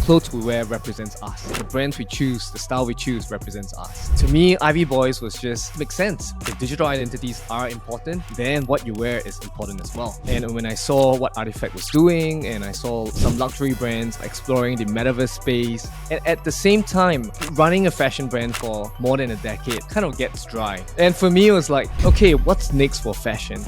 clothes we wear represents us. The brands we choose, the style we choose represents us. To me, Ivy Boys was just makes sense. If digital identities are important, then what you wear is important as well. And when I saw what Artifact was doing, and I saw some luxury brands exploring the Metaverse space, and at the same time, running a fashion brand for more than a decade kind of gets dry. And for me, it was like, okay, what's next for fashion?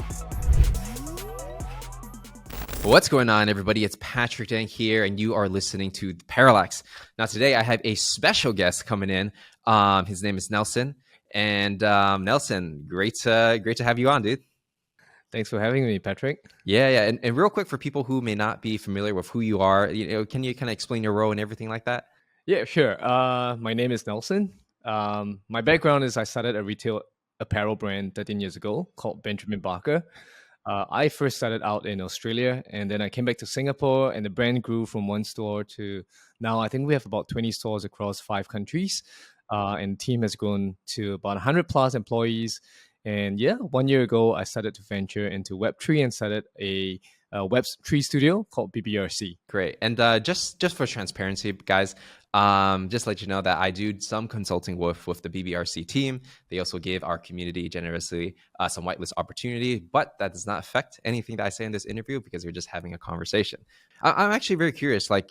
What's going on, everybody? It's Patrick Dang here, and you are listening to Parallax. Now, today I have a special guest coming in. His name is Nelson, and Nelson, great to have you on, dude. Thanks for having me, Patrick. Yeah. And real quick, for people who may not be familiar with who you are, can you kind of explain your role and everything like that? Yeah, sure. My name is Nelson. My background is I started a retail apparel brand 13 years ago called Benjamin Barker. I first started out in Australia, and then I came back to Singapore, and the brand grew from one store to now I think we have about 20 stores across 5 countries, and the team has grown to about 100 plus employees. And yeah, 1 year ago, I started to venture into Web3 and started a Web3 studio called BBRC. Great. And just for transparency, guys, just let you know that I do some consulting with the BBRC team. They also give our community generously some whitelist opportunity, but that does not affect anything that I say in this interview because we're just having a conversation. I'm actually very curious, like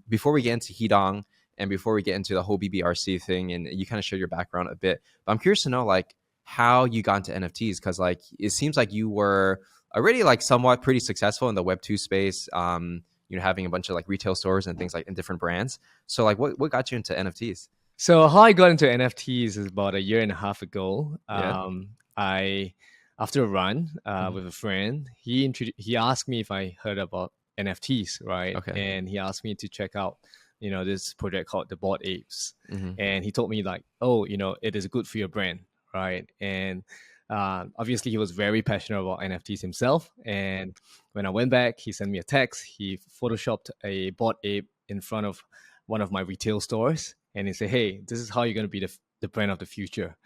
before we get into HeeDong and before we get into the whole BBRC thing, and you kind of shared your background a bit, but I'm curious to know like how you got into NFTs, because like it seems like you were already like somewhat pretty successful in the Web2 space, having a bunch of like retail stores and things like in different brands. So like what got you into NFTs? So how I got into NFTs is about a year and a half ago. I, after a run with a friend, he asked me if I heard about NFTs, right? Okay. And he asked me to check out, this project called the Bored Apes. And he told me like, oh, it is good for your brand, right? And obviously, he was very passionate about NFTs himself. And when I went back, he sent me a text. He photoshopped a Bored Ape in front of one of my retail stores. And he said, hey, this is how you're going to be the brand of the future.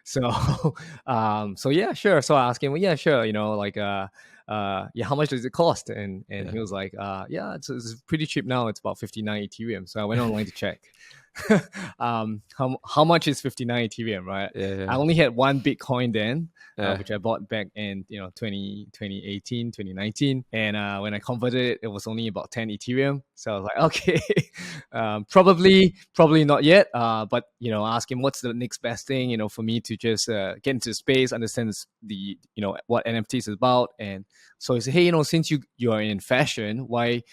So, so yeah, sure. So I asked him, well, yeah, sure. How much does it cost? And he was like, it's pretty cheap now. It's about 59 Ethereum. So I went online to check. How much is 59 Ethereum, right? Yeah. I only had one Bitcoin then, which I bought back in 2018, 2019, and when I converted it, it was only about 10 Ethereum. So I was like, okay, probably not yet. But ask him what's the next best thing, for me to just get into the space, understand the what NFTs is about. And so he said, hey, since you are in fashion, why?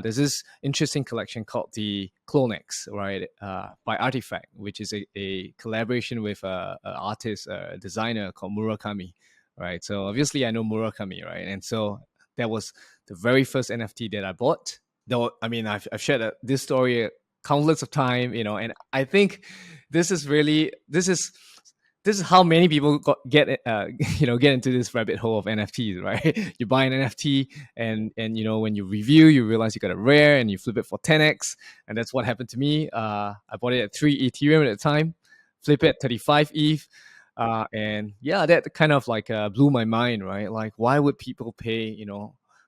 There's this interesting collection called the Clonex, right, by Artifact, which is a collaboration with an artist, a designer called Murakami, right? So obviously I know Murakami, right? And so that was the very first NFT that I bought. Though, I mean, I've shared this story countless of time, and I think this is how many people get into this rabbit hole of NFTs, right? You buy an NFT and when you review, you realize you got a rare and you flip it for 10x. And that's what happened to me. I bought it at 3 Ethereum at the time, flip it at 35 ETH. And yeah, that kind of like blew my mind, right? Like, why would people pay,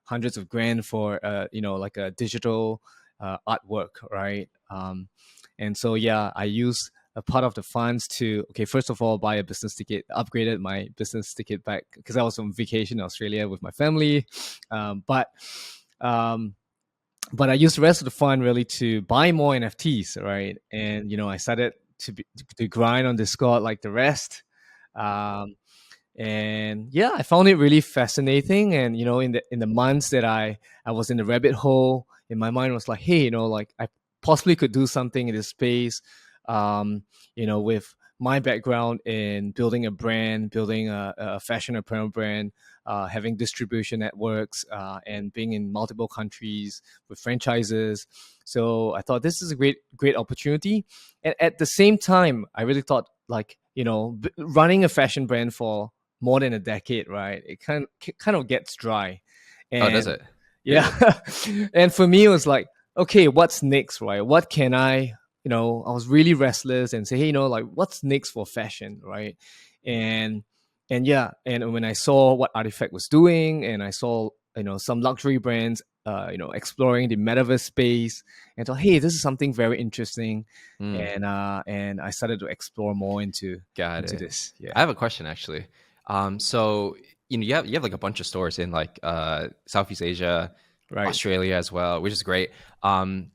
hundreds of grand for, like a digital artwork, right? And so, yeah, I use a part of the funds to, first of all, buy a business ticket, upgraded my business ticket back because I was on vacation in Australia with my family. But I used the rest of the fund really to buy more NFTs, right? And, I started to grind on Discord like the rest. And yeah, I found it really fascinating. And, in the months that I was in the rabbit hole, in my mind was like, hey, like I possibly could do something in this space. With my background in building a brand, building a fashion apparel brand, having distribution networks, and being in multiple countries with franchises. So I thought this is a great opportunity. And at the same time, I really thought like, running a fashion brand for more than a decade, right? It kind of gets dry. And, does it? Yeah. And for me, it was like, okay, what's next, right? What can I I was really restless and say, hey, like what's next for fashion, right? And yeah, and when I saw what Artifact was doing, and I saw some luxury brands exploring the metaverse space, and thought, hey, this is something very interesting, and I started to explore more into this. Yeah, I have a question actually. So you have like a bunch of stores in like Southeast Asia, right. Australia as well, which is great. I'm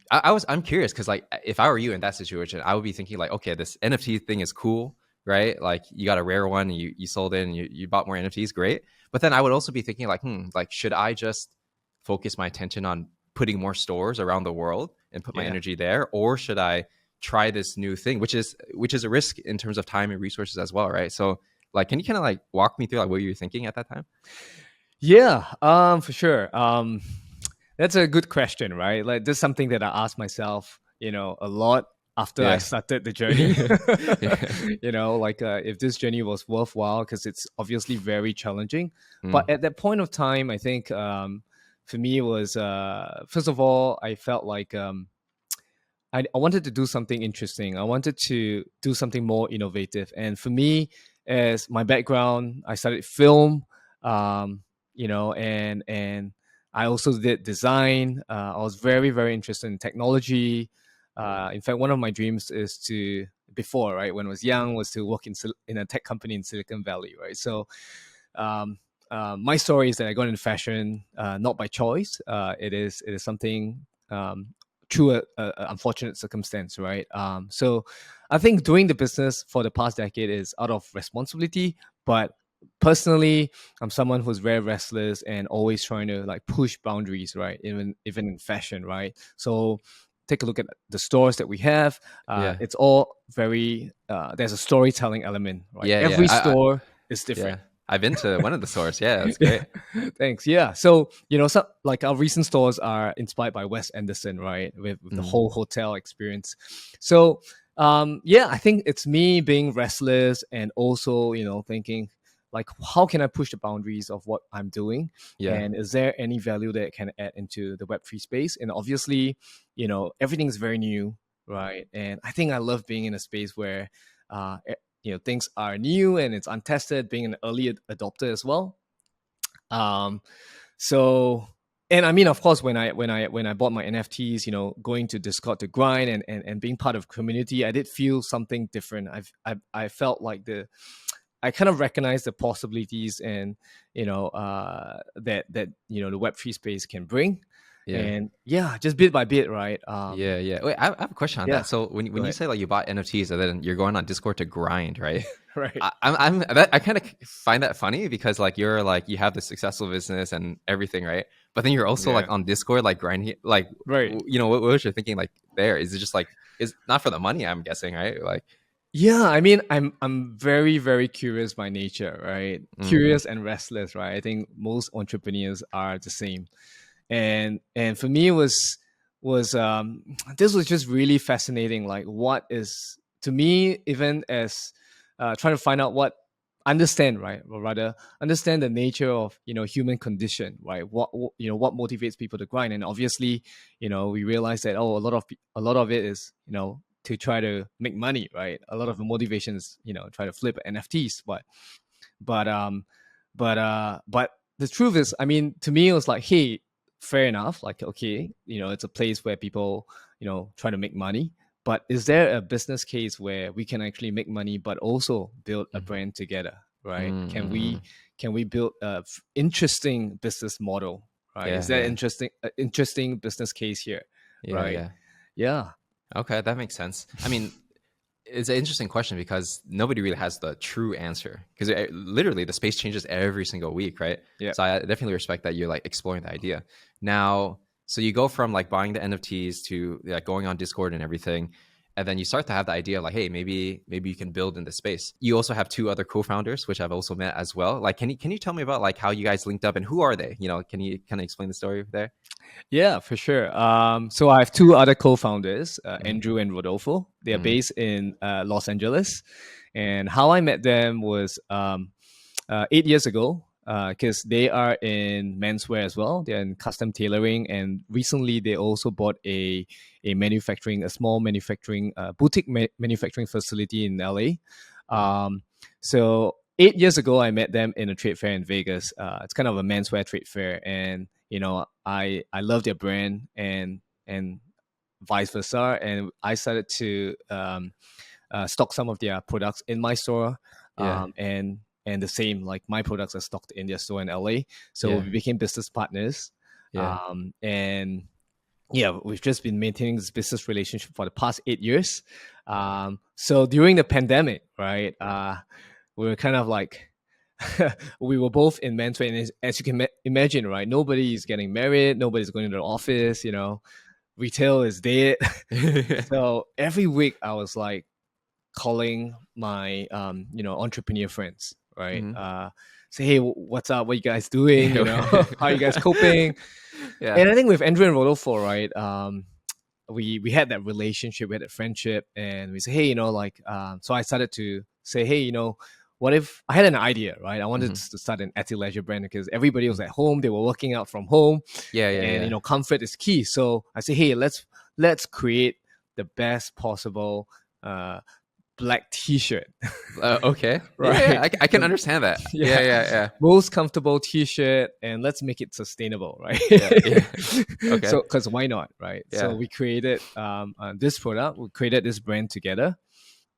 curious because like if I were you in that situation, I would be thinking like, okay, this NFT thing is cool, right? Like you got a rare one, you sold it, and you bought more NFTs, great. But then I would also be thinking like, like should I just focus my attention on putting more stores around the world and put my energy there, or should I try this new thing, which is a risk in terms of time and resources as well, right? So like, can you kind of like walk me through like what you were thinking at that time? Yeah, for sure. That's a good question, right? Like this is something that I ask myself, a lot after I started the journey. If this journey was worthwhile, because it's obviously very challenging. But at that point of time, I think for me it was first of all, I felt like I wanted to do something interesting. I wanted to do something more innovative. And for me, as my background, I studied film, and I also did design. I was very, very interested in technology. In fact, one of my dreams is before, right, when I was young, was to work in a tech company in Silicon Valley, right? So my story is that I got into fashion not by choice. It is something through a unfortunate circumstance, right? So I think doing the business for the past decade is out of responsibility, but personally, I'm someone who's very restless and always trying to like push boundaries, right? Even in fashion, right? So take a look at the stores that we have. It's all very there's a storytelling element, right? Every store is different. I've been to one of the stores. Yeah, that's great. Thanks. Yeah. So, some like our recent stores are inspired by Wes Anderson, right? With the whole hotel experience. So, I think it's me being restless and also, thinking like, how can I push the boundaries of what I'm doing? Yeah. And is there any value that it can add into the Web3 space? And obviously, everything's very new, right? And I think I love being in a space where, things are new and it's untested, being an early adopter as well. So, and I mean, of course, when I bought my NFTs, going to Discord to grind and being part of community, I did feel something different. I felt like I kind of recognized the possibilities and that the Web3 space can bring. And just bit by bit, right? Wait, I have a question on that. So when you say like you bought NFTs and then you're going on Discord to grind, right? Right. I kind of find that funny because like you have this successful business and everything, right? But then you're also like on Discord, like grinding, like right. What was you thinking like there? Is it just like it's not for the money? I'm guessing, right? Like. Yeah, I mean, I'm very, very curious by nature, right? Curious and restless, right? I think most entrepreneurs are the same. And for me it was this was just really fascinating, like what is to me, even as trying to find out understand the nature of human condition, right? What motivates people to grind. And obviously we realize that a lot of it is to try to make money, right? A lot of the motivation is try to flip NFTs, but the truth is, I mean, to me it was like, hey, fair enough, like, okay, it's a place where people try to make money, but is there a business case where we can actually make money but also build a brand together, right? Can we build a interesting business model, right? Is there interesting business case here, right? Yeah. Okay, that makes sense. I mean, it's an interesting question because nobody really has the true answer, because literally the space changes every single week, right? Yeah. So I definitely respect that you're like exploring the idea. Now, so you go from like buying the NFTs to like going on Discord and everything, and then you start to have the idea like, hey, maybe you can build in this space. You also have two other co-founders, which I've also met as well. Like, can you tell me about like how you guys linked up and who are they? Can you kind of explain the story there? Yeah, for sure. So I have two other co-founders, Andrew and Rodolfo. They are based in Los Angeles, and how I met them was 8 years ago, because they are in menswear as well. They're in custom tailoring, and recently they also bought a small manufacturing boutique manufacturing facility in LA. So 8 years ago, I met them in a trade fair in Vegas. It's kind of a menswear trade fair, and I love their brand, and vice versa. And I started to stock some of their products in my store, Yeah. and the same, like my products are stocked in their store in LA. So Yeah. we became business partners. Yeah. And yeah, we've just been maintaining this business relationship for the past 8 years. So during the pandemic, right, we were kind of like, we were both in men's wear, and as you can imagine, right, nobody is getting married, nobody's going to the office, retail is dead. So every week I was like calling my entrepreneur friends, right? Mhm. Say, hey, what's up? What you guys doing? How are you guys coping? Yeah. And I think with Andrew and Rodolfo, right, we had that relationship, we had that friendship, and we say, hey, so I started to say, hey, what if I had an idea, right? I wanted Mhm. to start an athleisure brand because everybody was Mhm. at home, they were working out from home, Yeah. and Yeah. comfort is key. So I say, hey, let's create the best possible black t-shirt. Okay. Yeah. Right, I can understand that. Yeah. yeah, Yeah. most comfortable t-shirt, and let's make it sustainable, right? Yeah. Yeah. Okay. So because why not, right? So Yeah. we created this product, we created this brand together.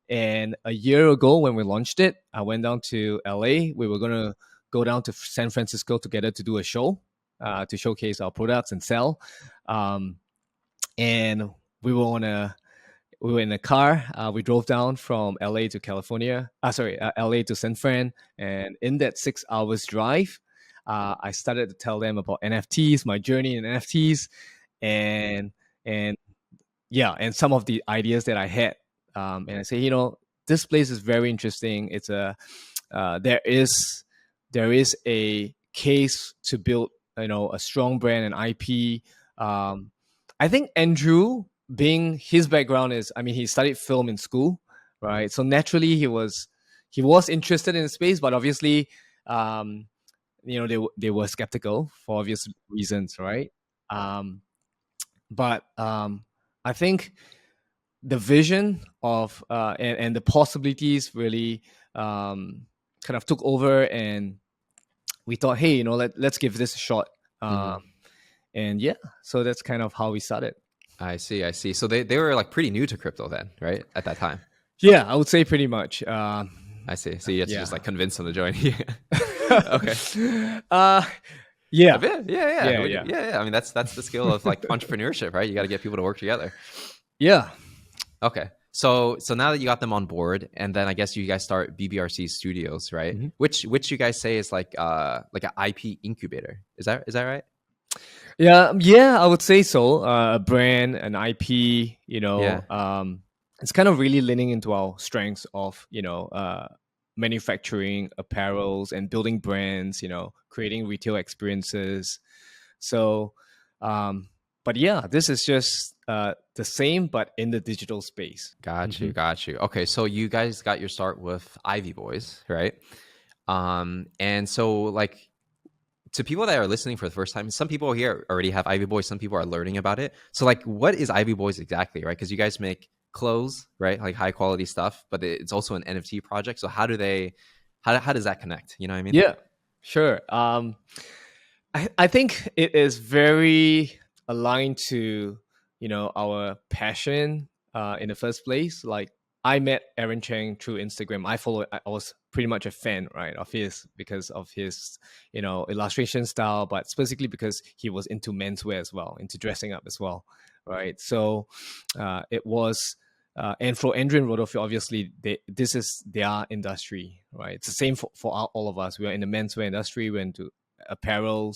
And a year ago when we launched it, I went down to LA. We were going to go down to San Francisco together to do a show, to showcase our products and sell. And we were on a we were in a car. We drove down from LA to California. LA to San Fran. And in that 6 hours drive, I started to tell them about NFTs, my journey in NFTs, and and yeah, and some of the ideas that I had. And I say, this place is very interesting. It's there is a case to build, a strong brand and IP. I think Andrew, being his background is, I mean, he studied film in school, right? So naturally he was interested in the space, but obviously, they were skeptical for obvious reasons, right? But I think the vision of and the possibilities really kind of took over, and we thought, hey, let's give this a shot. Mhm. And yeah, so that's kind of how we started. I see. I see. So they were like pretty new to crypto then, right? At that time. Yeah, I would say pretty much. I see. So you had to just Yeah. like convince them to join. Okay. uh, A yeah, bit. Yeah. yeah, Yeah. yeah, Yeah. I mean, that's the skill of like entrepreneurship, right? You got to get people to work together. yeah. Okay. So now that you got them on board, and then I guess you guys start BBRC Studios, right? Mhm. Which you guys say is like an IP incubator. Is that right? Yeah, I would say so. A brand, an IP, Yeah. it's kind of really leaning into our strengths of, manufacturing apparels and building brands, creating retail experiences. So, but yeah, this is just the same, but in the digital space. Got you. Mhm. Got you. Okay. So you guys got your start with Ivy Boys, right? And so like to people that are listening for the first time, some people here already have Ivy Boys, some people are learning about it. So like what is Ivy Boys exactly, right? Because you guys make clothes, right? Like high quality stuff, but it's also an NFT project. So how does that connect? You know what I mean? Yeah, sure. I think it is very aligned to our passion in the first place. Like I met Aaron Cheng through Instagram. I was pretty much a fan, right, of his because of his illustration style, but specifically because he was into menswear as well, into dressing up as well, right? So it was. And for Andrew and Rodolfo, obviously, this is their industry, right? It's the same for all of us. We are in the menswear industry. We're into apparels,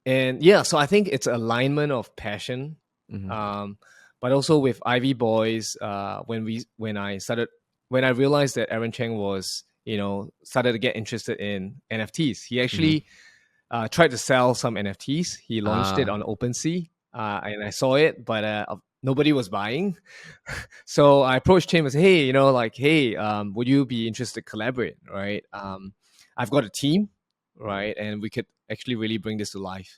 and yeah, so I think it's alignment of passion. Mm-hmm. But also with Ivy Boys, when I realized that Aaron Cheng was started to get interested in NFTs, he Mm-hmm. actually tried to sell some NFTs. He launched it on OpenSea, and I saw it, but nobody was buying. So I approached him and said, hey, hey, would you be interested to collaborate, right? I've got a team, right? And we could actually really bring this to life.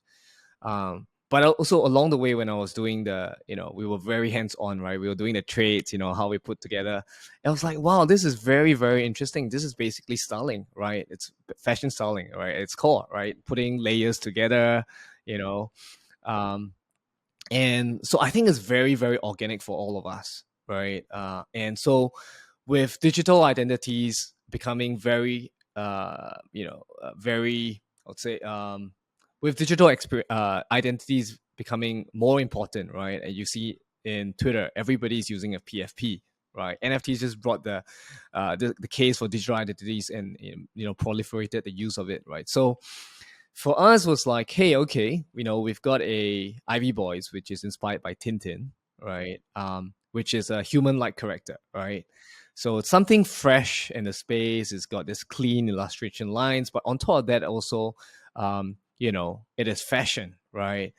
But also along the way when I was doing we were very hands-on, right? We were doing the trades, how we put together. I was like, wow, this is very, very interesting. This is basically styling, right? It's fashion styling, right? It's core, right? Putting layers together, you know. Um, and so I think it's very, very organic for all of us, right? And so with digital identities becoming very, very, I would say, with digital identities becoming more important, right? And you see in Twitter, everybody's using a PFP, right? NFTs just brought the case for digital identities and proliferated the use of it, right? So for us was like, hey, okay, we've got a Ivy Boys, which is inspired by Tintin, right? Which is a human-like character, right? So it's something fresh in the space. It's got this clean illustration lines, but on top of that, also, it is fashion, right?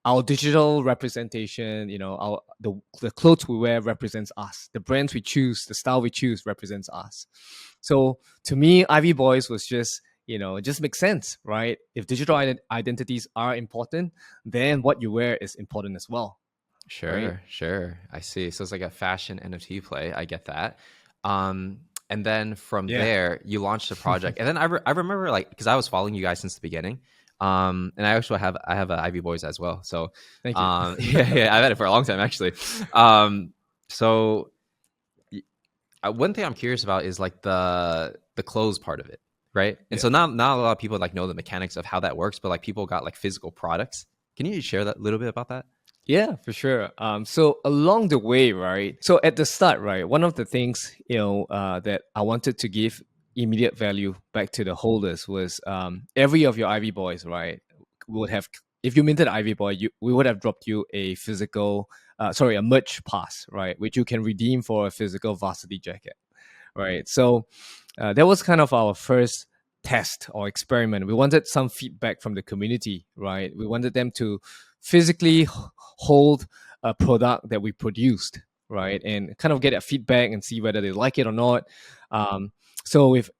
Our digital representation, the clothes we wear represents us. The brands we choose, the style we choose represents us. So to me, Ivy Boys was just, it just makes sense, right? If digital identities are important, then what you wear is important as well. Sure, right? Sure. I see. So it's like a fashion NFT play. I get that. And then from there, you launched a project. And then I remember, like, because I was following you guys since the beginning. And I actually have an Ivy Boys as well. So Thank you. yeah, I've had it for a long time actually. So one thing I'm curious about is like the clothes part of it, right? And so not a lot of people like know the mechanics of how that works, but like people got like physical products. Can you share that little bit about that? Yeah, for sure. So along the way, right? So at the start, right, one of the things, that I wanted to give immediate value back to the holders was every of your Ivy Boys, right, would have, if you minted Ivy Boy, we would have dropped you a a merch pass, right, which you can redeem for a physical varsity jacket, right? So that was kind of our first test or experiment. We wanted some feedback from the community, right? We wanted them to physically hold a product that we produced, right, and kind of get a feedback and see whether they like it or not. So with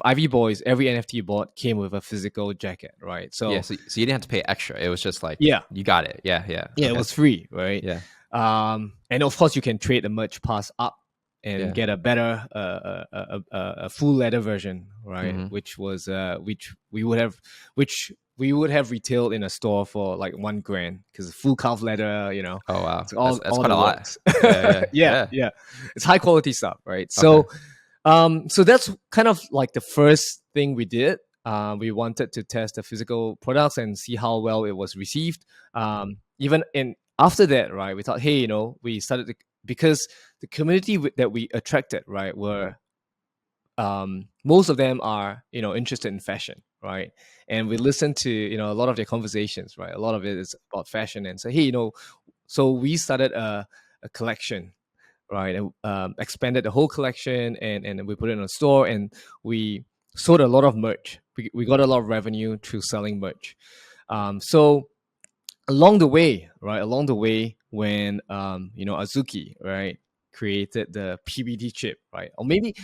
Ivy Boys, every NFT you bought came with a physical jacket, right? So so you didn't have to pay extra. It was just like, you got it. Yeah, okay. It was free, right? Yeah. And of course, you can trade the merch pass up and get a better a full leather version, right? Mm-hmm. Which we would have retailed in a store for like $1,000 because full calf leather, Oh wow, that's quite a lot. Yeah, it's high quality stuff, right? So so that's kind of like the first thing we did. We wanted to test the physical products and see how well it was received. Even after that, right, we thought, hey, we started because the community that we attracted, right, were most of them are interested in fashion, right? And we listened to a lot of their conversations, right? A lot of it is about fashion, and say, hey, so we started a collection, right, and expanded the whole collection, and we put it in a store, and we sold a lot of merch. We got a lot of revenue through selling merch. So along the way, when Azuki, right, created the PBT chip, right, or maybe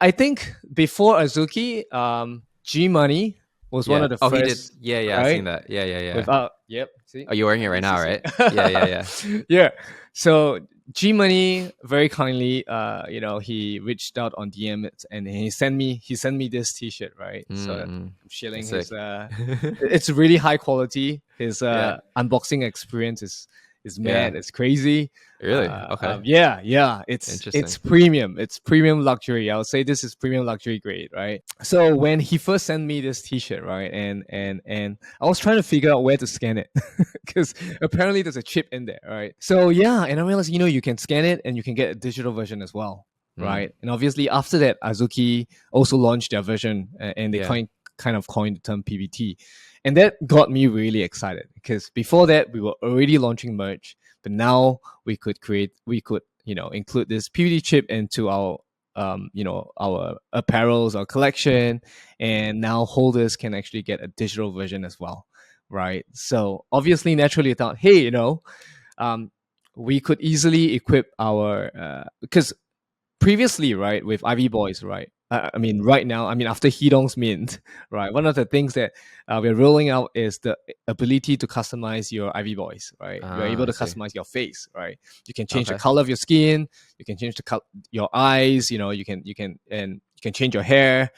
I think before Azuki, gmoney was one of the first. He did. Yeah, right? I've seen that. Yeah. Without, yep. See? Oh, you're wearing it right now, right? Yeah. Yeah. So gmoney very kindly, he reached out on DM and he sent me this T-shirt, right? So I'm shilling his. It's really high quality. His unboxing experience is mad. It's crazy. Really? Okay. Yeah. It's premium. It's premium luxury. I would say this is premium luxury grade, right? So when he first sent me this T-shirt, right, and I was trying to figure out where to scan it because apparently there's a chip in there, right? So and I realized you can scan it and you can get a digital version as well, right? And obviously after that, Azuki also launched their version, and they kind of coined the term PBT. And that got me really excited because before that we were already launching merch, but now we could include this PBT chip into our our apparels, our collection, and now holders can actually get a digital version as well, right? So obviously, naturally, I thought, hey, we could easily equip our because previously, right, with Ivy Boys, right, right now, after Heedong's mint, right, one of the things that we're rolling out is the ability to customize your Ivy Boys, right? You're able to customize your face, right? You can change the color of your skin. You can change your eyes. You can change your hair,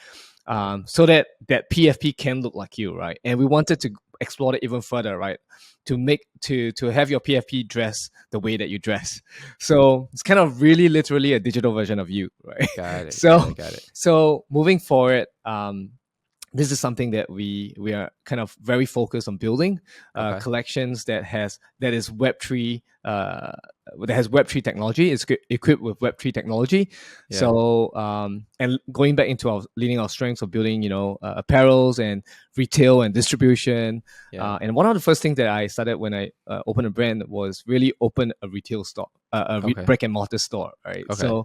so that PFP can look like you, right? And we wanted to explore it even further, right? To have your PFP dress the way that you dress. So it's kind of really literally a digital version of you, right? Got it. So Got it. so moving forward, this is something that we are kind of very focused on building Okay. collections that is Web3 that has Web3 technology. It's equipped with Web3 technology. Yeah. So and going back into our leading our strengths of building, apparels and retail and distribution. Yeah. And one of the first things that I started when I opened a brand was really open a retail store, Okay. brick and mortar store, right? Okay.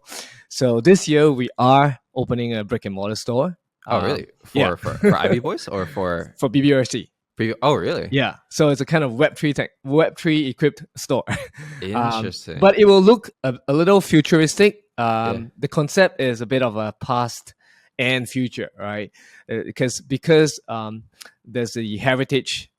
So this year we are opening a brick and mortar store. Oh, really? Yeah. For Ivy Boys or for BBRC? Oh, really? Yeah. So it's a kind of Web3 equipped store. Interesting. But it will look a little futuristic. The concept is a bit of a past and future, right? Because there's the heritage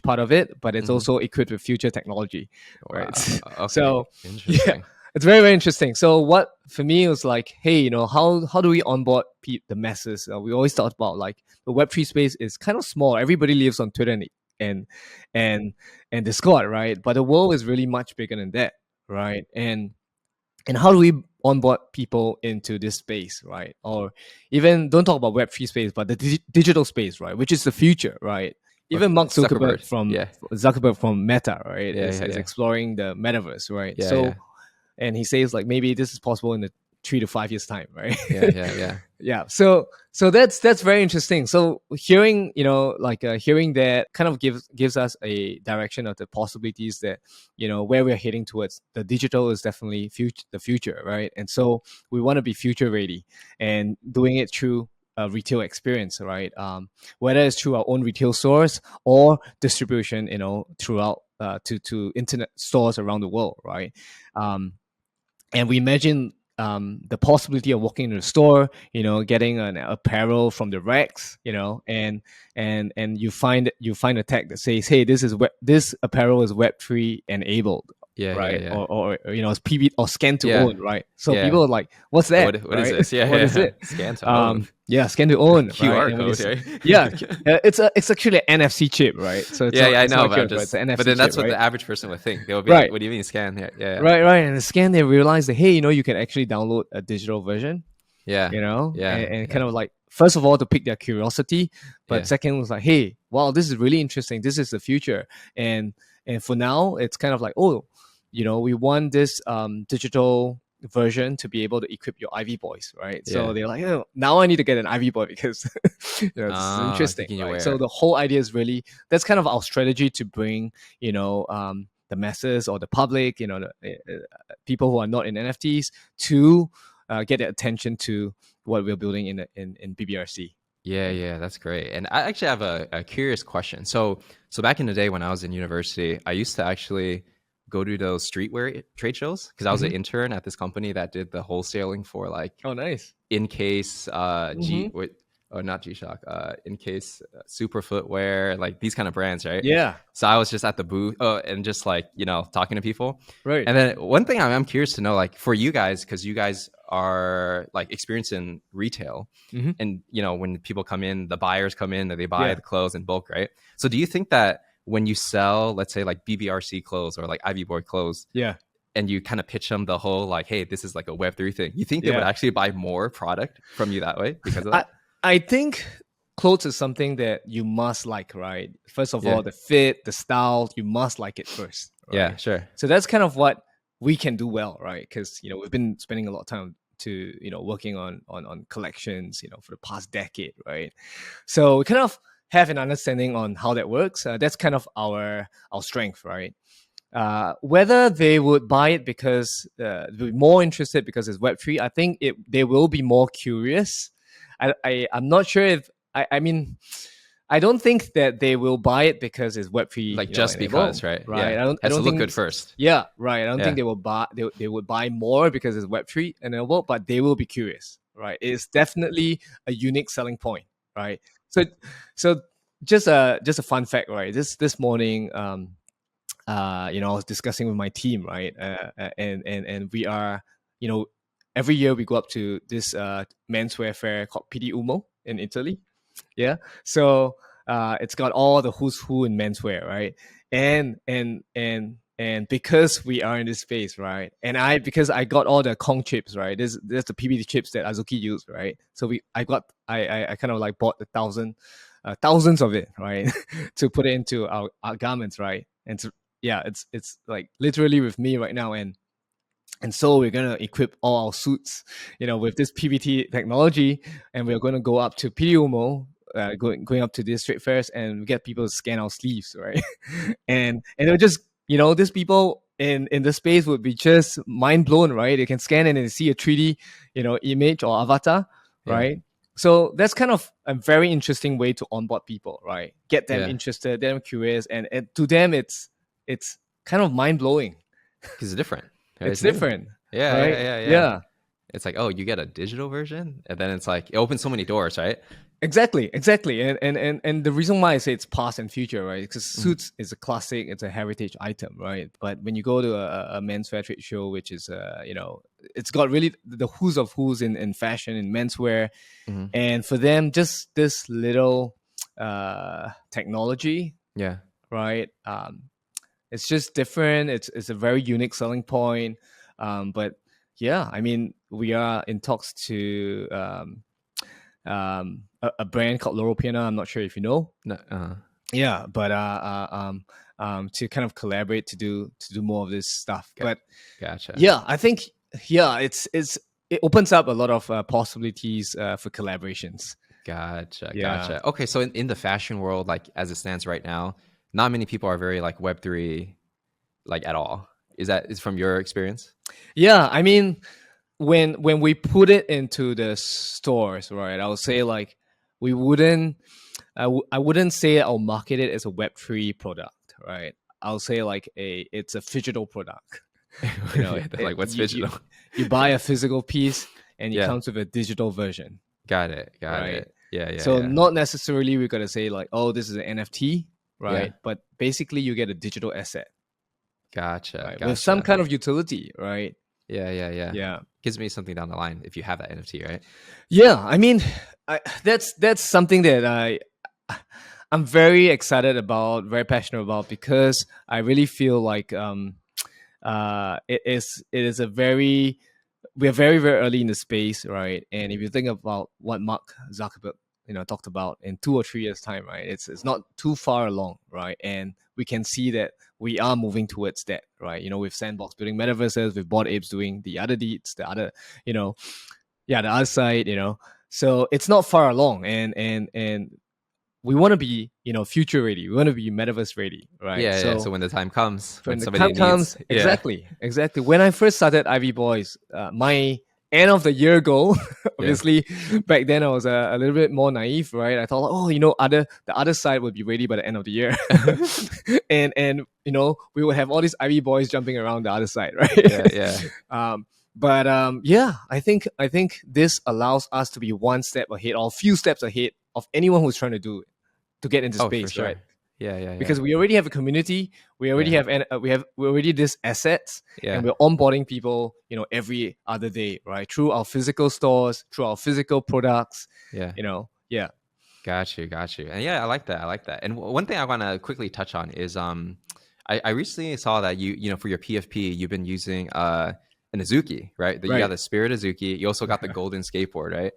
part of it, but it's also equipped with future technology, right? Okay. So interesting. Yeah, it's very, very interesting. So what for me was like, hey, how do we onboard the masses? We always talk about like the Web3 space is kind of small. Everybody lives on Twitter and Discord, right? But the world is really much bigger than that, right? And how do we onboard people into this space, right? Or even don't talk about Web3 space, but the digital space, right? Which is the future, right? Even Mark Zuckerberg from Meta, right? is exploring the Metaverse, right? And he says like maybe this is possible in the 3 to 5 years time, right? Yeah. So that's very interesting. So hearing hearing that kind of gives us a direction of the possibilities that where we're heading towards. The digital is definitely the future, right? And so we want to be future ready and doing it through a retail experience, right? Whether it's through our own retail stores or distribution, throughout to internet stores around the world, right? And we imagine the possibility of walking into the store, getting an apparel from the racks, and you find a tag that says, hey, this apparel is Web3 enabled. Right. Or it's PB or scan to own, right? So people are like, what's that? What is this? What is it? Scan to own. Scan to own. QR right? code, right? It's actually an NFC chip, right? So it's I know, but it's an NFC but then that's chip, what right? the average person would think. They'll be like, what do you mean scan? Right. And the scan, they realize that, hey, you can actually download a digital version. And kind of like, first of all, to pick their curiosity, but second was like, hey, wow, this is really interesting. This is the future. And for now, it's kind of like, oh, we want this digital version to be able to equip your Ivy Boys, right? So they're like, oh, now I need to get an Ivy Boy because this is interesting. Right? So the whole idea is really, that's kind of our strategy to bring, the masses or the public, the people who are not in NFTs to get their attention to what we're building in BBRC. Yeah, that's great. And I actually have a curious question. So back in the day when I was in university, I used to actually go to those streetwear trade shows because I was an intern at this company that did the wholesaling for like nice in case not G-Shock, in case Super Footwear, like these kind of brands, right? Yeah. So I was just at the booth and just like talking to people, right? And then one thing I'm curious to know, like for you guys, because you guys are like experienced in retail, and when people come in, the buyers come in, they buy the clothes in bulk, right? So do you think that when you sell, let's say like BBRC clothes or like Ivy Boy clothes, and you kind of pitch them the whole like, hey, this is like a Web3 thing, you think they would actually buy more product from you that way because of that? I think clothes is something that you must like, right? First of all, the fit, the style, you must like it first. Right? Yeah, sure. So that's kind of what we can do well, right? Because we've been spending a lot of time to working on collections, for the past decade, right? So we kind of have an understanding on how that works. That's kind of our strength, right? Whether they would buy it because they're more interested because it's Web3, I think they will be more curious. I'm not sure if I mean I don't think that they will buy it because it's Web3, like just because, right? Right. Yeah. I don't think look good first. Yeah, right. I don't think they will buy. They would buy more because it's Web3 enabled, but they will be curious, right? It's definitely a unique selling point, right? So just a fun fact, right? This morning, I was discussing with my team, right? And we are, every year we go up to this menswear fair called PD Umo in Italy. Yeah. So it's got all the who's who in menswear, right? And because we are in this space, right? And because I got all the Kong chips, right? There's the PBT chips that Azuki used, right? So I kind of like bought thousands of it, right? to put it into our garments, right? And it's like literally with me right now. And so we're gonna equip all our suits, with this PBT technology, and we're gonna go up to PDUMO, going up to these street fairs, and get people to scan our sleeves, right? and it'll just, these people in the space would be just mind blown, right? They can scan it and they see a 3D, image or avatar, right? So that's kind of a very interesting way to onboard people, right? Get them interested, them curious, and to them it's kind of mind blowing. Because it's different. Right? It's different. Yeah, right? yeah. It's like, oh, you get a digital version, and then it's like it opens so many doors, right? Exactly. And the reason why I say it's past and future, right? Because suits is a classic, it's a heritage item, right? But when you go to a menswear trade show, which is it's got really the who's of who's in fashion, in menswear, and for them, just this little technology, right? It's just different. It's a very unique selling point. But yeah, I mean, we are in talks to a brand called Loro Piana. I'm not sure if you know. No, Yeah, but to kind of collaborate to do more of this stuff. But gotcha. Yeah, I think it opens up a lot of possibilities for collaborations. Gotcha. Okay, so in the fashion world, like as it stands right now, not many people are very like Web3 like at all. Is from your experience? Yeah, I mean, when we put it into the stores, right? I would say like I wouldn't say I'll market it as a Web3 product, right? I'll say like it's a phygital product. Like what's phygital? You buy a physical piece and it comes with a digital version. Got it. Yeah. So not necessarily we're gonna say like, oh, this is an NFT, right? Yeah. But basically you get a digital asset. Gotcha. With some kind of utility, right? Yeah. Gives me something down the line if you have that NFT, right? Yeah, I mean, that's something that I'm very excited about, very passionate about, because I really feel like it is we're very, very early in the space, right? And if you think about what Mark Zuckerberg talked about in 2 or 3 years time, right? It's not too far along, right? And we can see that we are moving towards that, right? With Sandbox building metaverses, with Bored Apes doing the other deeds, the other, the other side, So it's not far along, and we want to be, future ready. We want to be metaverse ready, right? Yeah. So when the time comes, exactly. When I first started Ivy Boys, my end of the year goal, obviously, back then I was a little bit more naive, right? I thought, the other side would be ready by the end of the year, and we would have all these Ivy Boys jumping around the other side, right? But I think this allows us to be one step ahead or a few steps ahead of anyone who's trying to get into space, right? Yeah. Because we already have a community, we already have we already these assets, and we're onboarding people, every other day, right? Through our physical stores, through our physical products. Got you. And I like that. And one thing I want to quickly touch on is I recently saw that you for your PFP you've been using an Azuki, right? You got the Spirit Azuki. You also got the Golden Skateboard, right?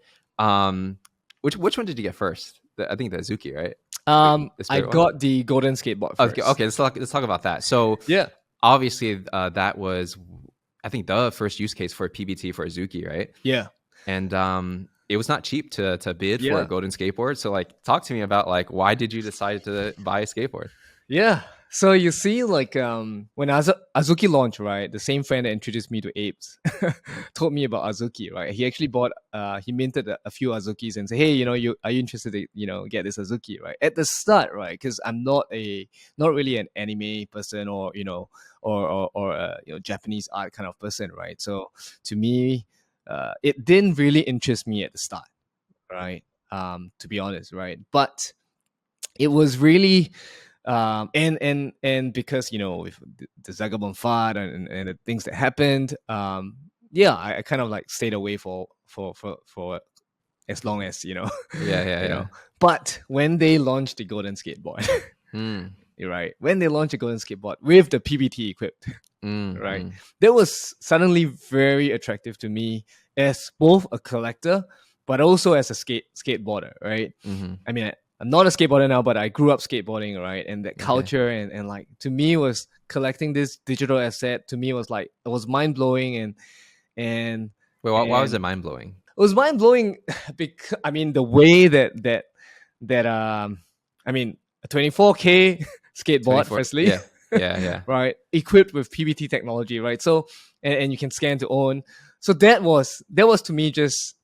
Which one did you get first? I think the Azuki, right? I got the Golden Skateboard first. Okay, let's talk about that. So obviously that was, I think, the first use case for PBT for Azuki, right? Yeah. And it was not cheap to bid for a Golden Skateboard. So like, talk to me about like, why did you decide to buy a skateboard? Yeah. So you see, like when Azuki launched, right, the same friend that introduced me to apes told me about Azuki, right? He actually he minted a few Azukis and said, hey, are you interested to, get this Azuki, right? At the start, right? Because I'm not really an anime person or, or Japanese art kind of person, right? So to me, it didn't really interest me at the start, right? To be honest, right? But it was really... and because with the Zagabond FUD and the things that happened, I kind of like stayed away for as long as Yeah, yeah, you yeah. know. But when they launched the Golden Skateboard, you're right. When they launched the Golden Skateboard with the PBT equipped, right, that was suddenly very attractive to me as both a collector, but also as a skateboarder, right? I mean, I'm not a skateboarder now, but I grew up skateboarding, right? And that culture and like to me was collecting this digital asset. To me was like it was mind blowing and Wait, why was it mind blowing? It was mind blowing because I mean the way that I mean a 24K skateboard 24, firstly, yeah. right, equipped with PBT technology, right? So and you can scan to own. So that was to me just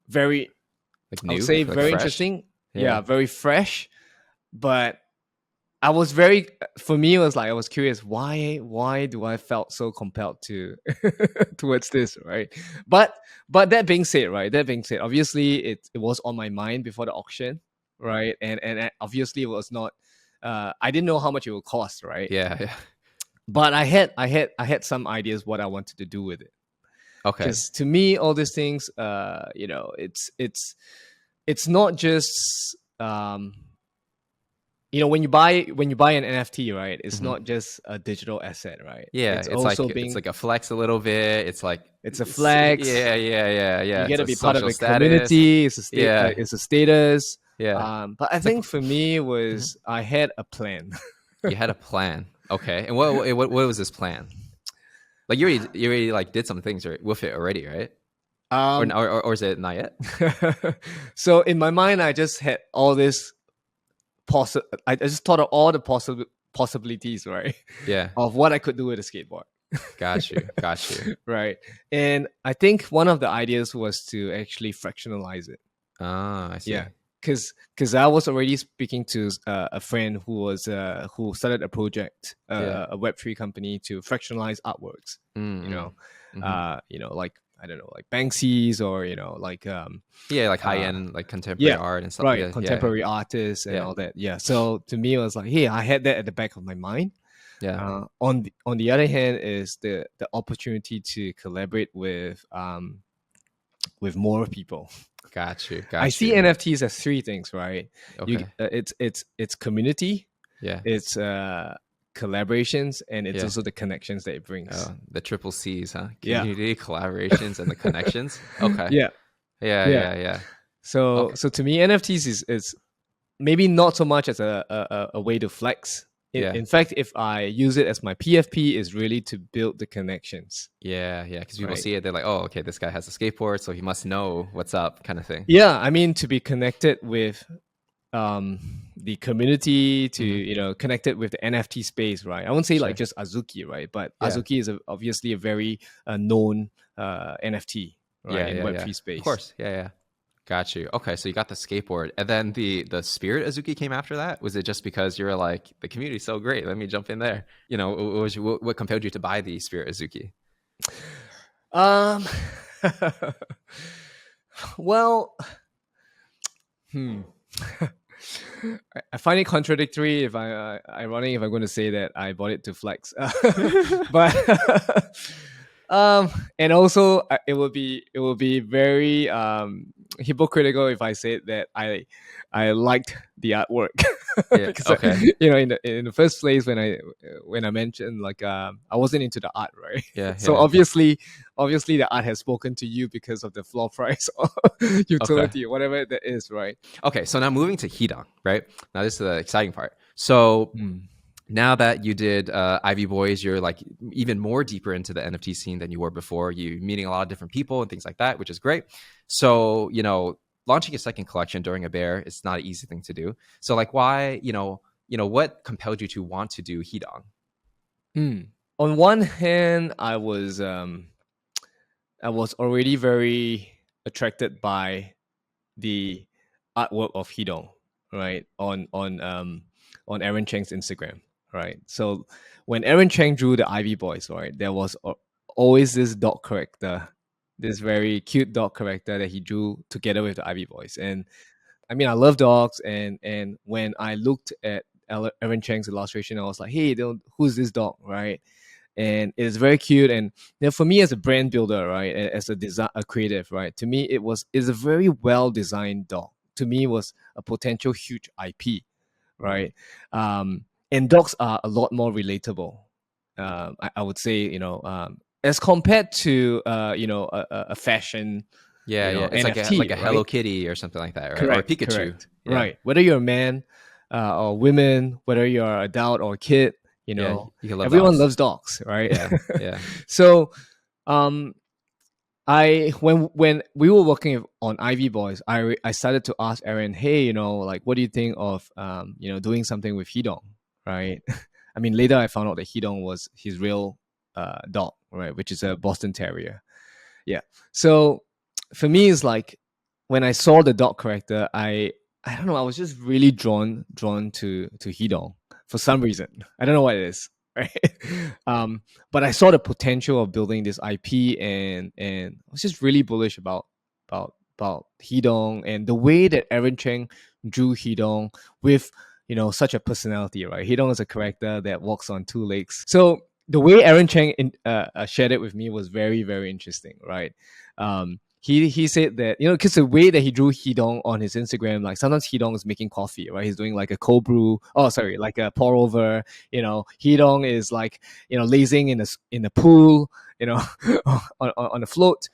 very, like I new, would say like very fresh. interesting. Yeah, very fresh. But I was very, for me, it was like I was curious why do I felt so compelled to towards this, right? But that being said, obviously it was on my mind before the auction, right? And obviously it was not. I didn't know how much it would cost, right? Yeah. But I had some ideas what I wanted to do with it. Okay. Because to me, all these things, it's not just when you buy an NFT, right? It's not just a digital asset, right? Yeah, it's also it's like a flex a little bit. It's like it's a flex. Yeah. You It's got to a be part of social a status. community. It's a Yeah. it's a status. Yeah. But I think for me was I had a plan. You had a plan, okay? And what was this plan? Like you already like did some things with it already, right? Or is it not yet? So in my mind, I just had all this I just thought of all the possibilities, right? Yeah. Of what I could do with a skateboard. Got you. Right. And I think one of the ideas was to actually fractionalize it. Ah, I see. Yeah. Because I was already speaking to a friend who started a project, a Web3 company to fractionalize artworks. Like I don't know, like Banksy's or like like high end like contemporary art and stuff. Right, contemporary artists and all that. Yeah. So to me, it was like, hey, I had that at the back of my mind. Yeah. On the other hand, is the opportunity to collaborate with more people. Got you. I see NFTs as three things, right? Okay. It's community. Yeah. It's collaborations, and it's also the connections that it brings. The triple C's, huh? Community, collaborations, and the connections. Okay. Yeah. So to me, NFTs is maybe not so much as a way to flex. In fact, if I use it as my PFP, is really to build the connections. Yeah, because people see it, they're like, oh, okay, this guy has a skateboard, so he must know what's up, kind of thing. Yeah, I mean, to be connected with the community, to connected with the NFT space, right? I won't say like just Azuki, right? But Azuki is obviously a very known NFT, right, in Web3 space. Of course, yeah. Got you. Okay, so you got the skateboard, and then the Spirit Azuki came after that. Was it just because you were like, the community's so great, let me jump in there? What compelled you to buy the Spirit Azuki? Well, I find it contradictory ironic if I'm going to say that I bought it to flex, but and also it will be very hypocritical if I said that I liked the artwork. Because in the first place when I mentioned like I wasn't into the art, right? So obviously the art has spoken to you because of the floor price or utility or whatever that is, right? Okay, so now moving to HeeDong, right? Now this is the exciting part. So now that you did Ivy Boys, you're like even more deeper into the NFT scene than you were before. You're meeting a lot of different people and things like that, which is great. So, launching a second collection during a bear, it's not an easy thing to do. So like why, what compelled you to want to do HeeDong? On one hand, I was already very attracted by the artwork of HeeDong, right? On Aaron Chang's Instagram, right? So when Aaron Chang drew the Ivy Boys, right, there was always this dog character, this very cute dog character that he drew together with the Ivy Boys. And I mean, I love dogs, and when I looked at Aaron Chang's illustration, I was like, hey, who's this dog, right? and it is very cute. And for me as a brand builder, right, as a creative, right, to me is a very well designed dog. To me, it was a potential huge IP, right? And dogs are a lot more relatable. I would say, as compared to a fashion, Yeah. It's like NFT, a Hello right? Kitty or something like that, right? Or a Correct, Pikachu. correct. Yeah. Right. Whether you're a man or women, whether you're an adult or a kid, Yeah. You can love everyone dogs. loves dogs, right? Yeah. So, um, when we were working on Ivy Boys, I started to ask Aaron, hey, like, what do you think of doing something with Hee Dong, right? I mean, later I found out that Hee Dong was his real dog, right, which is a Boston Terrier. Yeah. So for me, it's like when I saw the dog character, I don't know, I was just really drawn to Hee Dong for some reason. I don't know what it is, right? But I saw the potential of building this IP, and I was just really bullish about Hee Dong and the way that Aaron Cheng drew Hee Dong with such a personality, right? Hee Dong is a character that walks on two legs. So the way Aaron Cheng shared it with me was very, very interesting, right? He said that, because the way that he drew Hee Dong on his Instagram, like sometimes Hee Dong is making coffee, right? He's doing like a cold brew. Oh, sorry, like a pour over. Hee Dong is like lazing in the pool, on a float.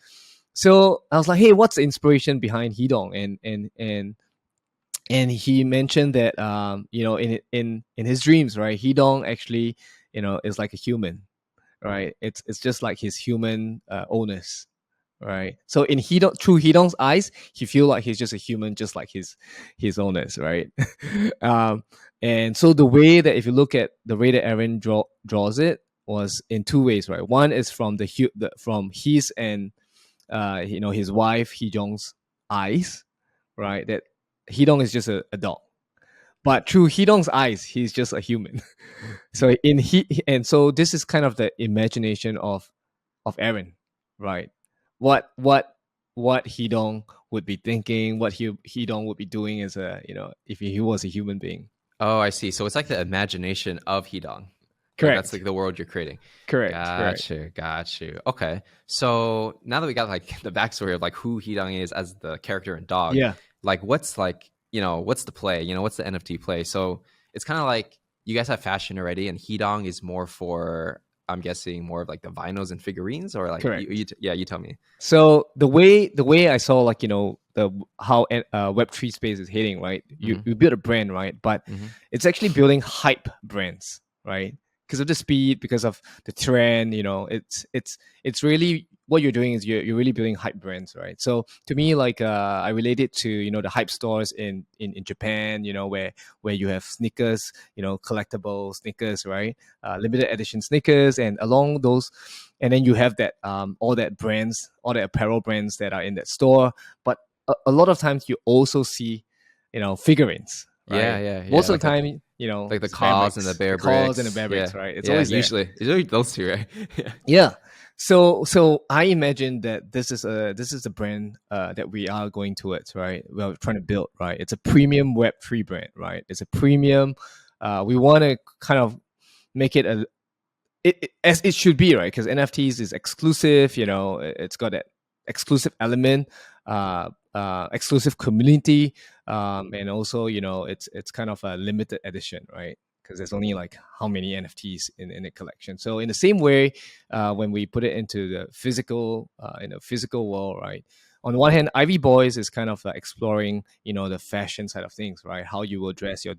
So I was like, hey, what's the inspiration behind Hee Dong? And he mentioned that in his dreams, right, Hee Dong actually is like a human, right? It's just like his human owners, right? So in through Hee Dong's eyes, he feel like he's just a human, just like his owners, right? And so the way that, if you look at the way that Aaron draws it, was in two ways, right? One is from from his and his wife Hee Dong's eyes, right? That Hee Dong is just a dog, but through Hee Dong's eyes, he's just a human. So and so this is kind of the imagination of Aaron, right? What Hee Dong would be thinking, what Hee Dong would be doing as if he was a human being. Oh, I see. So it's like the imagination of Hee Dong. Correct. Like that's like the world you're creating. Correct. Got you. Okay. So now that we got like the backstory of like who Hee Dong is as the character and dog, Yeah. like what's like, what's the play? What's the NFT play? So it's kind of like you guys have fashion already, and Hee Dong is more for, I'm guessing, more of like the vinyls and figurines, or like you tell me. So the way I saw, like, how Web3 space is hitting, right? You build a brand, right? But it's actually building hype brands, right? Because of the speed, because of the trend, it's really what you're doing is you're really building hype brands, right? So to me, like, I relate it to the hype stores in Japan, where you have sneakers, collectible sneakers, right? Limited edition sneakers, and along those, and then you have that all that apparel brands that are in that store. But a lot of times you also see figurines. Right? Yeah. Most of like the time, like the Kaws and the Bearbricks. Right? It's always usually those two, right? Yeah. So I imagine that this is a brand that we are going towards, right? We're trying to build, right? It's a premium Web3 brand, right? It's a premium. We want to kind of make it as it should be, right? Because NFTs is exclusive. It's got that exclusive element, exclusive community, and also it's kind of a limited edition, right? Because there's only like how many NFTs in a collection. So in the same way, when we put it into the physical world, right? On the one hand, Ivy Boys is kind of exploring, the fashion side of things, right? How you will dress your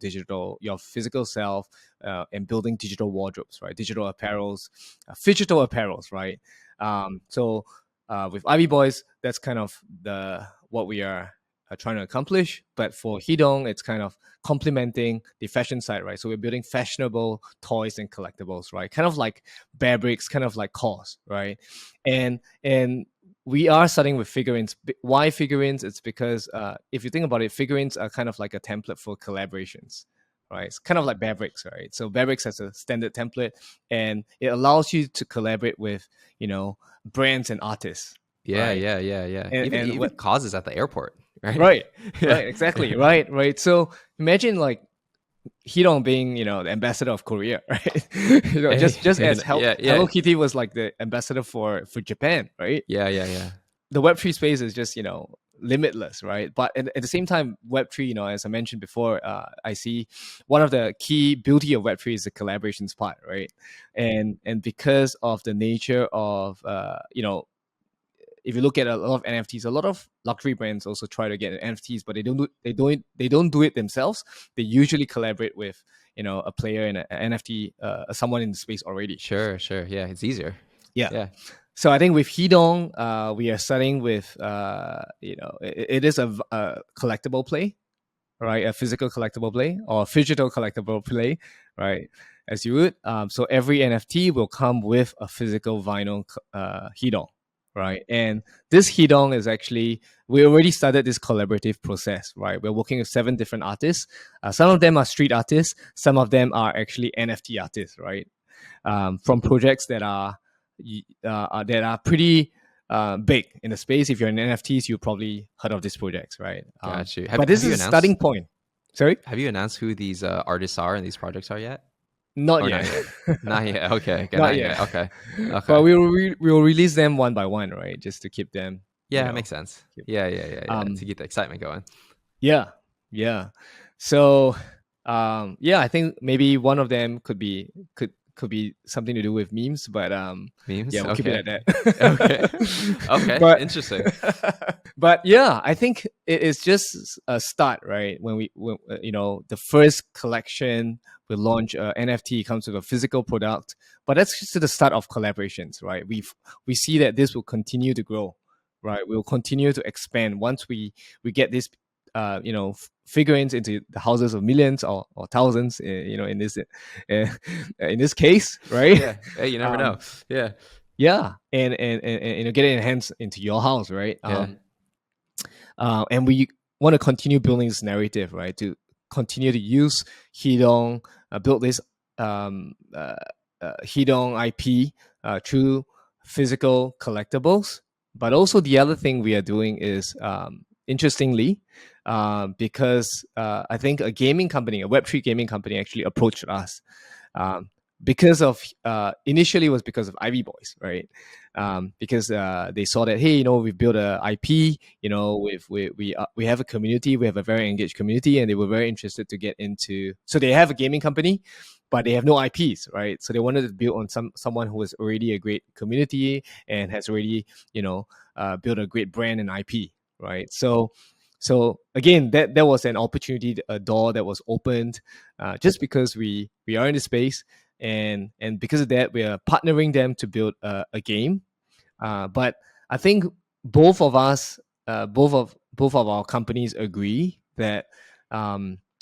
physical self, and building digital wardrobes, right? Digital apparels, phygital apparels, right? So with Ivy Boys, that's kind of what we are trying to accomplish. But for Hee Dong, it's kind of complementing the fashion side, right? So we're building fashionable toys and collectibles, right? Kind of like Bearbricks, kind of like Kaws, right? And we are starting with figurines. Why figurines? It's because if you think about it, figurines are kind of like a template for collaborations, right? It's kind of like Bearbricks, right? So Bearbricks has a standard template, and it allows you to collaborate with, brands and artists. Yeah. Right? Even causes at the airport, right? Right. Right. Exactly. Right. So imagine like Hee-Dong being, the ambassador of Korea, right? Just as Hello Kitty was like the ambassador for Japan, right? Yeah. The Web3 space is just, limitless, right? But at the same time, Web3, as I mentioned before, I see one of the key beauty of Web3 is the collaborations part, right? And because of the nature of, if you look at a lot of NFTs, a lot of luxury brands also try to get NFTs, but they don't do it themselves. They usually collaborate with a player in an NFT, someone in the space already. Sure. Yeah, it's easier. Yeah. So I think with Hee-Dong, we are starting with it is a collectible play, right? A physical collectible play or Phydigital collectible play, right? As you would. So every NFT will come with a physical vinyl Hee-Dong. Right. And this Hee-Dong is actually, we already started this collaborative process, right? We're working with 7 different artists. Some of them are street artists. Some of them are actually NFT artists, right? From projects that are pretty big in the space. If you're in NFTs, you probably heard of these projects, right? Got you. But this is a starting point. Sorry? Have you announced who these artists are and these projects are yet? Not yet. Not yet. Okay. Not yet. Okay. But we will release them one by one, right? Just to keep them. Yeah, it makes sense. Yeah. To keep the excitement going. Yeah. So, I think maybe one of them could be something to do with memes, but memes. Yeah, we'll keep it at that. Okay. But, interesting. But yeah, I think it is just a start, right? When the first collection we launch NFT comes with a physical product, but that's just the start of collaborations, right? We see that this will continue to grow, right? We'll continue to expand once we get this figurines into the houses of millions or thousands, in this case, right? Yeah, hey, you never know. Yeah, and get it enhanced into your house, right? And we want to continue building this narrative, right? To continue to use Hee-Dong, build this Hee-Dong IP through physical collectibles. But also the other thing we are doing is, interestingly, because I think a gaming company, a Web3 gaming company, actually approached us because of initially it was because of Ivy Boys, right? Because they saw that, hey, we built a IP, we have a community, we have a very engaged community, and they were very interested to get into. So they have a gaming company, but they have no IPs, right? So they wanted to build on someone who was already a great community and has already, built a great brand and IP, right? So again, that was an opportunity, a door that was opened, just because we are in the space, and because of that, we are partnering them to build a game. But I think both of us, both of our companies agree that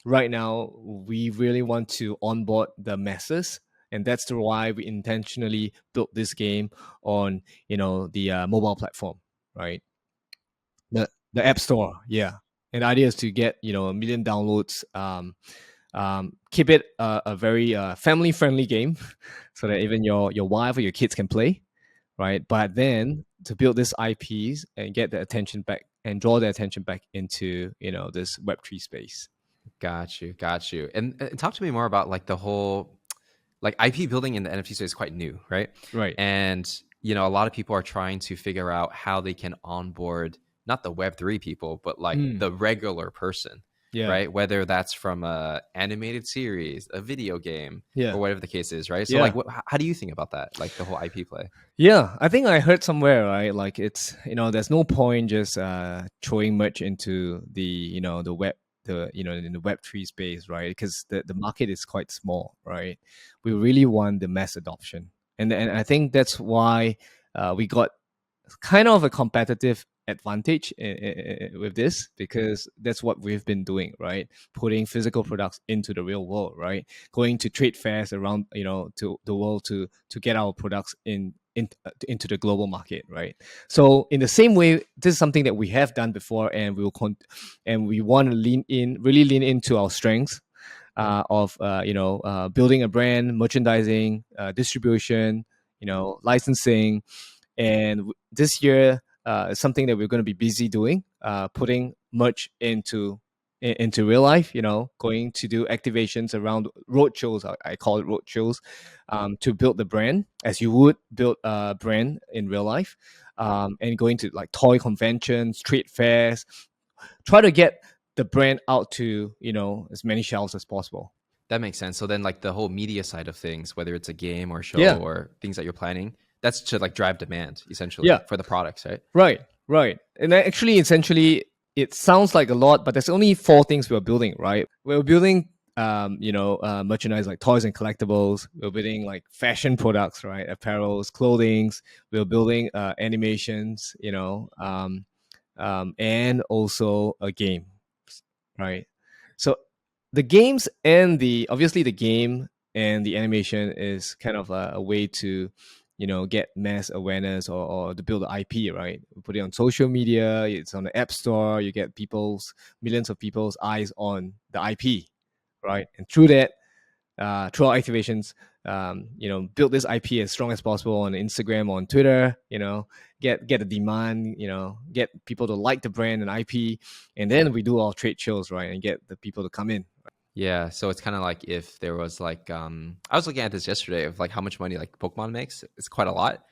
right now we really want to onboard the masses, and that's why we intentionally built this game on the mobile platform, right? The App Store, yeah. And the idea is to get 1 million downloads. Keep it a very family-friendly game, so that even your wife or your kids can play, right? But then to build this IPs and get the attention back and draw the attention back into this Web3 space. Got you. And talk to me more about like the whole IP building in the NFT space is quite new, right? Right. And a lot of people are trying to figure out how they can onboard not the Web3 people, but like the regular person, right? Whether that's from a animated series, a video game, or whatever the case is, right? So how do you think about that? Like the whole IP play? Yeah, I think I heard somewhere, right? Like it's, there's no point just throwing much into the, the web, in the Web3 space, right? Because the market is quite small, right? We really want the mass adoption. And I think that's why we got kind of a competitive advantage with this, because that's what we've been doing, right? Putting physical products into the real world, right? Going to trade fairs around to the world to get our products into the global market, right? So in the same way, this is something that we have done before, and we will and we want to really lean into our strengths of building a brand, merchandising, distribution, licensing. And this year, something that we're going to be busy doing, putting merch into into real life, going to do activations around road shows. I call it road shows, to build the brand as you would build a brand in real life, and going to like toy conventions, trade fairs, try to get the brand out to, as many shelves as possible. That makes sense. So then like the whole media side of things, whether it's a game or show Yeah. or things that you're planning, that's to like drive demand essentially for the products, right? Right. And actually, essentially, it sounds like a lot, but there's only 4 things we're building, right? We're building, merchandise like toys and collectibles. We're building like fashion products, right? Apparels, clothings. We're building animations, and also a game, right? So the games and obviously the game and the animation is kind of a way to, get mass awareness or to build the IP, right? We put it on social media, it's on the app store, you get millions of people's eyes on the IP, right? And through that, through our activations, build this IP as strong as possible on Instagram, on Twitter, get the demand, get people to like the brand and IP, and then we do our trade shows, right? And get the people to come in. Yeah, so it's kind of like if there was like I was looking at this yesterday of like how much money like Pokemon makes. It's quite a lot,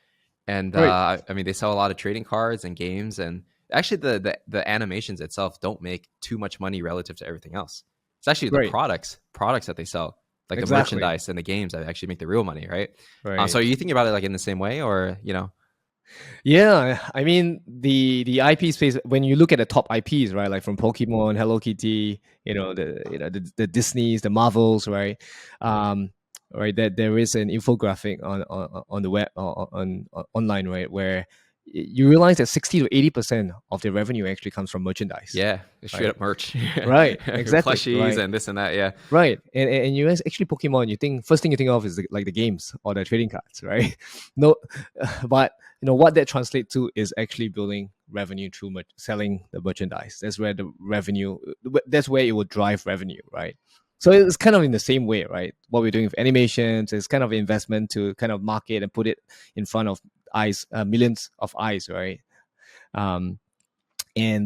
and Right. I mean they sell a lot of trading cards and games, and actually the animations itself don't make too much money relative to everything else. It's actually the Right. products that they sell, like the Exactly. merchandise and the games that actually make the real money, right? Right. So are you thinking about it like in the same way, or Yeah, I mean the IP space. When you look at the top IPs, right, like from Pokemon, Hello Kitty, the Disney's, the Marvels, right, right. That there is an infographic on the web or on online, right, where you realize that 60 to 80% of the revenue actually comes from merchandise. Yeah, straight Right. up merch, Right. Exactly. plushies Right. and this and that. Yeah, Right, and you guys actually Pokemon. First thing you think of is like the games or the trading cards, right? No, but what that translates to is actually building revenue through selling the merchandise. That's where the revenue. That's where it will drive revenue, right? So it's kind of in the same way, right? What we're doing with animations is kind of investment to kind of market and put it in front of eyes, millions of eyes, right? And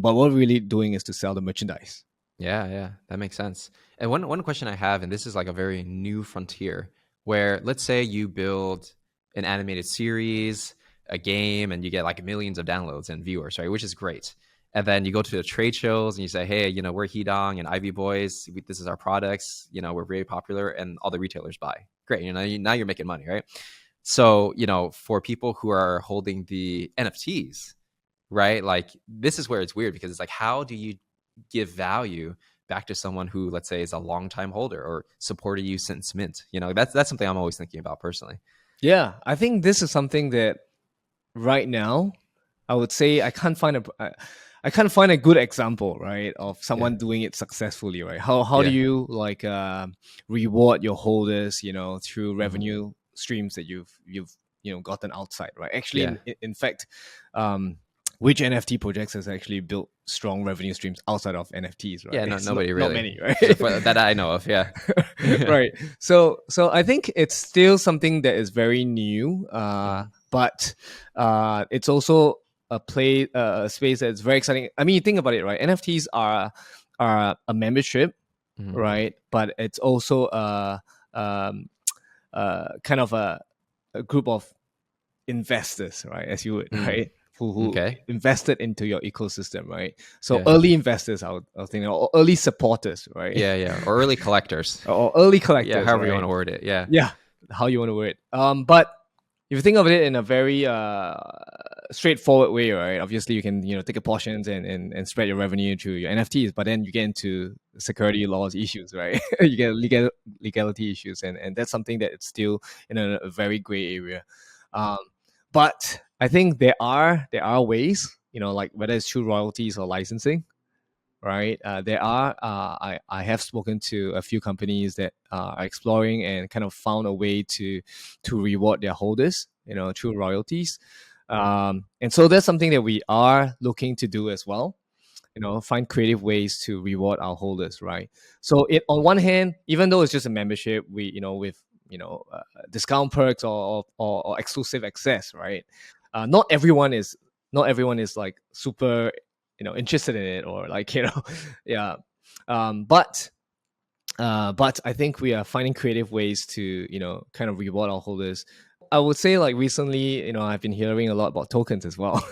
but what we're really doing is to sell the merchandise. yeah, that makes sense. And one question I have, and this is like a very new frontier, where let's say you build an animated series, a game, and you get like millions of downloads and viewers, right? Which is great. And then you go to the trade shows and you say, hey, we're HeeDong and Ivy Boys. This is our products. We're very popular, and all the retailers buy. Great. Now you're making money, right? So, for people who are holding the NFTs, right? Like this is where it's weird, because it's like, how do you give value back to someone who, let's say, is a long-time holder or supported you since mint? That's something I'm always thinking about personally. Yeah, I think this is something that right now I would say I can't find a good example, right, of someone doing it successfully, right? How do you like reward your holders, through revenue streams that you've gotten outside, right? Actually, in fact, which NFT projects has actually built strong revenue streams outside of NFTs, right? Yeah, nobody really. Not many, right? That I know of, yeah. Right. So I think it's still something that is very new, but it's also a space that's very exciting. I mean, you think about it, right? NFTs are a membership, right? But it's also kind of a group of investors, right? As you would, right? Who invested into your ecosystem, right? So early investors, I was thinking, or early supporters, right? Yeah, or early collectors, or early collectors, yeah, however right? you want to word it, yeah, how you want to word it. But if you think of it in a very straightforward way, right? Obviously, you can take a portions and spread your revenue through your NFTs, but then you get into security laws issues, right? You get legality issues, and that's something that it's still in a very gray area. But I think there are ways, like whether it's through royalties or licensing, right? There are. I have spoken to a few companies that are exploring and kind of found a way to reward their holders, through royalties. And so that's something that we are looking to do as well. Find creative ways to reward our holders, right? So it on one hand, even though it's just a membership, we with discount perks or exclusive access, right? Not everyone is like super interested in it, or like yeah. But I think we are finding creative ways to, kind of reward our holders. I would say like recently, I've been hearing a lot about tokens as well.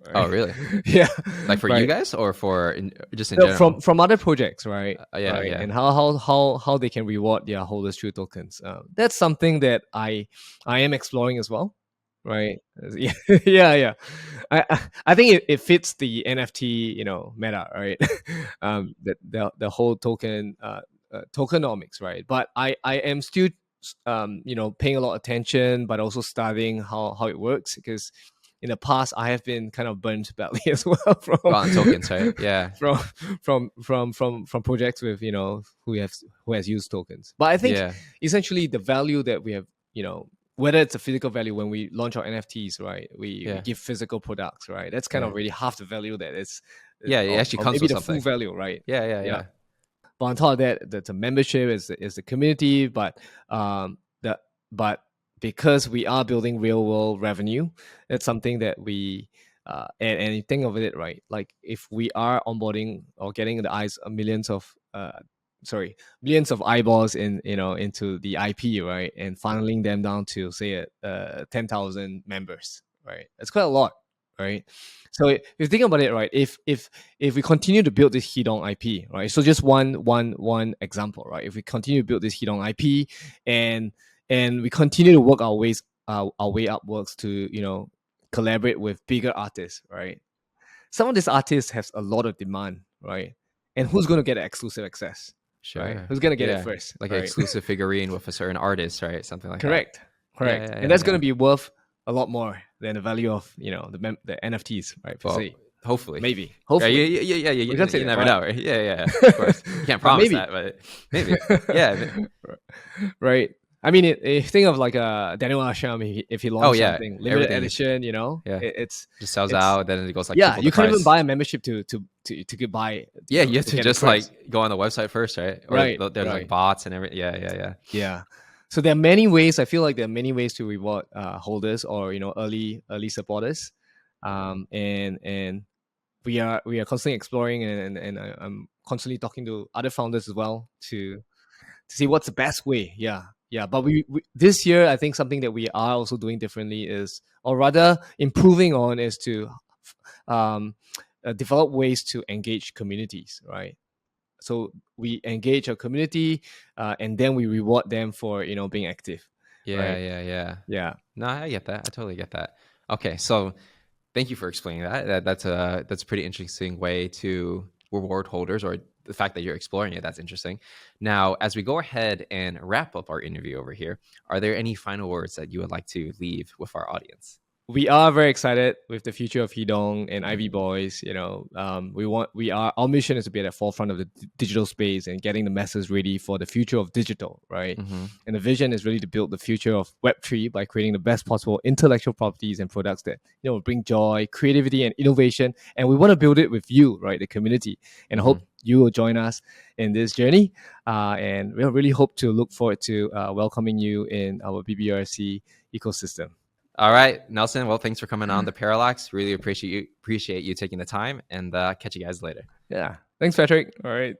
Oh, Right? really? Yeah. Like for you Right. guys or for just in No, general? from other projects, right? Yeah, Right. yeah. And how they can reward their holders through tokens. That's something that I am exploring as well. Right. Yeah. Yeah. Yeah. I think it fits the NFT, meta, right? The whole token tokenomics, right? But I am still paying a lot of attention, but also studying how it works, because in the past I have been kind of burnt badly as well On tokens, right? Yeah. from projects with who has used tokens. But I think Yeah. essentially the value that we have, whether it's a physical value when we launch our NFTs, right? We Yeah. give physical products, right? That's kind of Yeah. really half the value that is, Yeah, it actually or comes maybe with the full something. value, right? Yeah, yeah, yeah. But on top of that, the membership is the community, but but because we are building real world revenue, it's something that we and you think of it, right? Like if we are onboarding or getting the eyes of millions of eyeballs into the IP, right, and funneling them down to say 10,000 members, right? That's quite a lot, right? So if you think about it, right, if we continue to build this HeeDong IP, right, so just one example, right, if we continue to build this HeeDong IP and we continue to work our way upwards to collaborate with bigger artists, right? Some of these artists have a lot of demand, right? And who's going to get exclusive access? Right? Sure. Who's going to get it Yeah. first? Like an Right? exclusive figurine with a certain artist, right? Something like that. Correct. Yeah, yeah, And yeah, that's yeah. going to be worth a lot more than the value of the NFTs, right? Per Well, se. hopefully. Maybe. Yeah, Hopefully. yeah. We can't say You that, never but- know, right? Yeah, yeah. Of course. You can't But promise maybe. that, but maybe. Yeah. Right. I mean, if think of like Daniel Asham, if he launched yeah. something limited Everything is- edition, Yeah. it's Just sells it's- out, then it goes like yeah, triple you the can't price. even buy a membership to buy. Yeah, you have to to get it just first. like go on the website first, right? Or Right, there's like right. bots and everything. Yeah, yeah, yeah. Yeah. So there are many ways. I feel like there are many ways to reward holders or early supporters, and we are constantly exploring, and I'm constantly talking to other founders as well to see what's the best way. Yeah. But we this year, I think something that we are also doing differently is, or rather improving on, is to develop ways to engage communities, right? So we engage our community, and then we reward them for being active. Yeah, Right? yeah. No, I get that. I totally get that. Okay, so thank you for explaining that. That's a pretty interesting way to reward holders, or the fact that you're exploring it. That's interesting. Now, as we go ahead and wrap up our interview over here, are there any final words that you would like to leave with our audience? We are very excited with the future of HeeDong and Ivy Boys. Our mission is to be at the forefront of the digital space and getting the masses ready for the future of digital, right? Mm-hmm. And the vision is really to build the future of Web3 by creating the best possible intellectual properties and products that bring joy, creativity, and innovation. And we want to build it with you, right, the community. And I hope you will join us in this journey. And we really hope to look forward to welcoming you in our BBRC ecosystem. All right, Nelson. Well, thanks for coming on the Parallax. Really appreciate you taking the time, and catch you guys later. Yeah. Thanks, Patrick. All right.